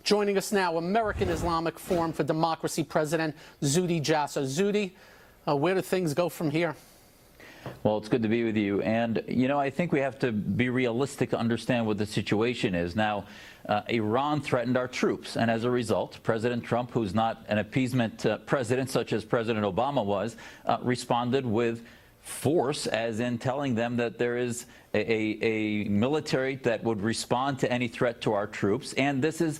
Joining us now, American Islamic Forum for Democracy President Zuhdi Jasser. Zuhdi, where do things go from here? Well, it's good to be with you. And, I think we have to be realistic to understand what the situation is. Now, Iran threatened our troops. And as a result, President Trump, who's not an appeasement president such as President Obama was, responded with force, as in telling them that there is a military that would respond to any threat to our troops. And this is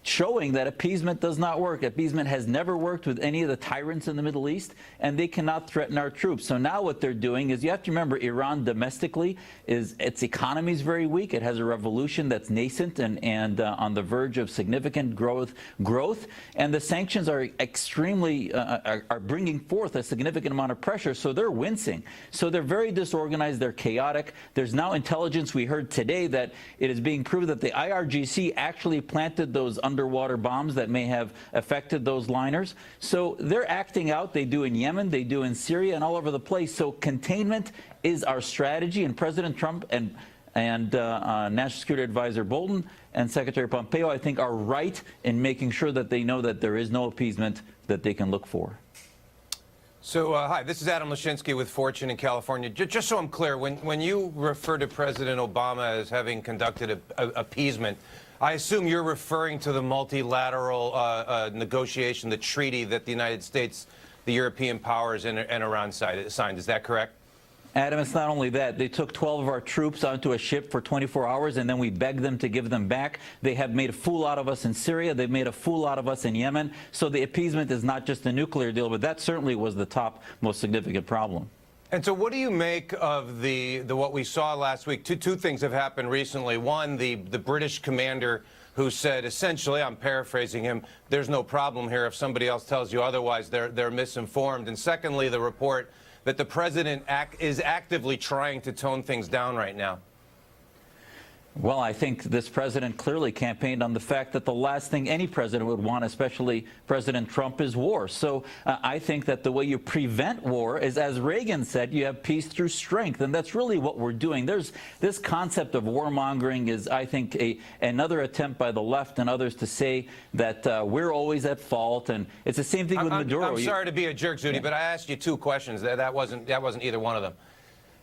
showing that appeasement does not work. Appeasement has never worked with any of the tyrants in the Middle East, and they cannot threaten our troops. So now what they're doing is, you have to remember, Iran domestically, its economy is very weak. It has a revolution that's nascent and on the verge of significant growth, and the sanctions are extremely are bringing forth a significant amount of pressure. So they're wincing. So they're very disorganized. They're chaotic. There's now intelligence. We heard today that it is being proved that the IRGC actually planted those underwater bombs that may have affected those liners. So they're acting out. They do in Yemen, they do in Syria, and all over the place. So containment is our strategy, and President Trump and National Security Advisor Bolton and Secretary Pompeo, I think, are right in making sure that they know that there is no appeasement that they can look for. So, hi, this is Adam Lashinsky with Fortune in California. Just so I'm clear, when you refer to President Obama as having conducted appeasement, I assume you're referring to the multilateral negotiation, the treaty that the United States, the European powers, and Iran signed. Is that correct? Adam, it's not only that. They took 12 of our troops onto a ship for 24 hours, and then we begged them to give them back. They have made a fool out of us in Syria. They've made a fool out of us in Yemen. So the appeasement is not just a nuclear deal, but that certainly was the top most significant problem. And so what do you make of the what we saw last week? Two things have happened recently. One, the British commander who said, essentially, I'm paraphrasing him, there's no problem here. If somebody else tells you otherwise, they're misinformed. And secondly, the report that the president is actively trying to tone things down right now. Well, I think this president clearly campaigned on the fact that the last thing any president would want, especially President Trump, is war. So I think that the way you prevent war is, as Reagan said, you have peace through strength. And that's really what we're doing. There's this concept of warmongering is, I think, another attempt by the left and others to say that we're always at fault. And it's the same thing with Maduro. I'm sorry to be a jerk, Zuhdi, but I asked you two questions. That wasn't either one of them.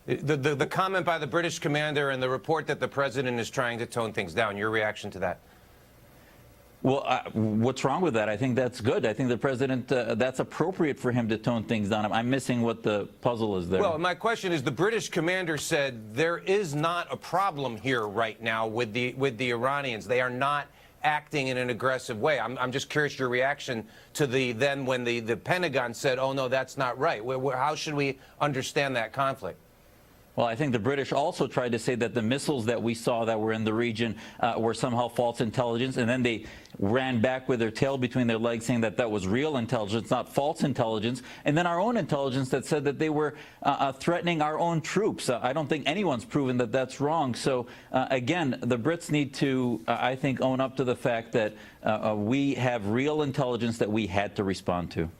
The comment by the British commander and the report that the president is trying to tone things down, your reaction to that? Well, what's wrong with that? I think that's good. I think the president, that's appropriate for him to tone things down. I'm missing what the puzzle is there. Well, my question is, the British commander said there is not a problem here right now with the Iranians. They are not acting in an aggressive way. I'm just curious your reaction to when the Pentagon said, oh, no, that's not right. How should we understand that conflict? Well, I think the British also tried to say that the missiles that we saw that were in the region were somehow false intelligence, and then they ran back with their tail between their legs, saying that that was real intelligence, not false intelligence. And then our own intelligence that said that they were threatening our own troops. I don't think anyone's proven that that's wrong. So, again, the Brits need to, I think, own up to the fact that we have real intelligence that we had to respond to.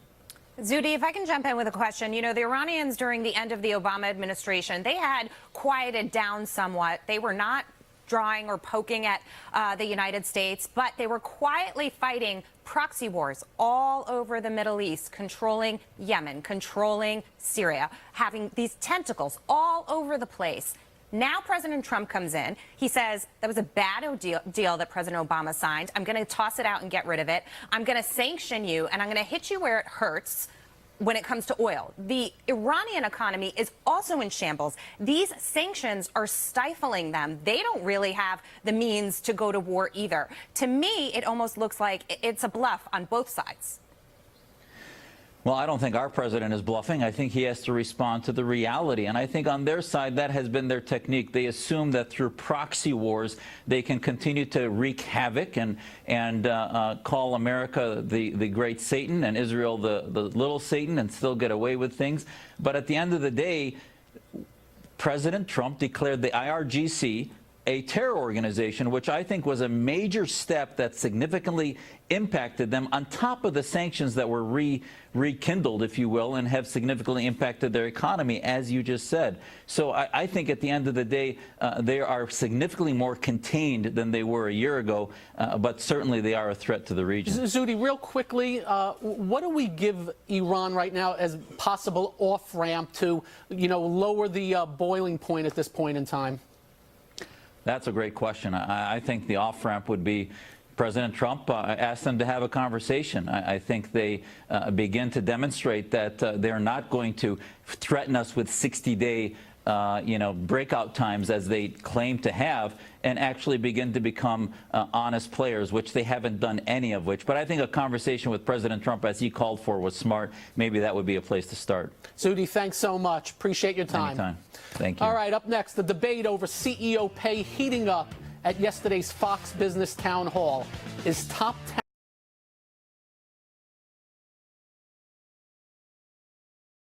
Zuhdi, if I can jump in with a question. You know, the Iranians during the end of the Obama administration, they had quieted down somewhat. They were not drawing or poking at the United States, but they were quietly fighting proxy wars all over the Middle East, controlling Yemen, controlling Syria, having these tentacles all over the place. Now President Trump comes in. He says that was a bad deal that President Obama signed. I'm going to toss it out and get rid of it. I'm going to sanction you, and I'm going to hit you where it hurts when it comes to oil. The Iranian economy is also in shambles. These sanctions are stifling them. They don't really have the means to go to war either. To me, it almost looks like it's a bluff on both sides. Well, I don't think our president is bluffing. I think he has to respond to the reality. And I think on their side, that has been their technique. They assume that through proxy wars, they can continue to wreak havoc and call America the great Satan and Israel the little Satan and still get away with things. But at the end of the day, President Trump declared the IRGC a terror organization, which I think was a major step that significantly impacted them on top of the sanctions that were rekindled, if you will, and have significantly impacted their economy, as you just said. So I think at the end of the day, they are significantly more contained than they were a year ago, but certainly they are a threat to the region. Zuhdi, real quickly, what do we give Iran right now as possible off-ramp to, lower the boiling point at this point in time? That's a great question. I think the off-ramp would be President Trump asked them to have a conversation. I think they begin to demonstrate that they're not going to threaten us with 60-day breakout times as they claim to have, and actually begin to become honest players, which they haven't done any of which. But I think a conversation with President Trump, as he called for, was smart. Maybe that would be a place to start. Zuhdi, thanks so much. Appreciate your time. Anytime. Thank you. All right, up next, the debate over CEO pay heating up at yesterday's Fox Business Town Hall. Is top 10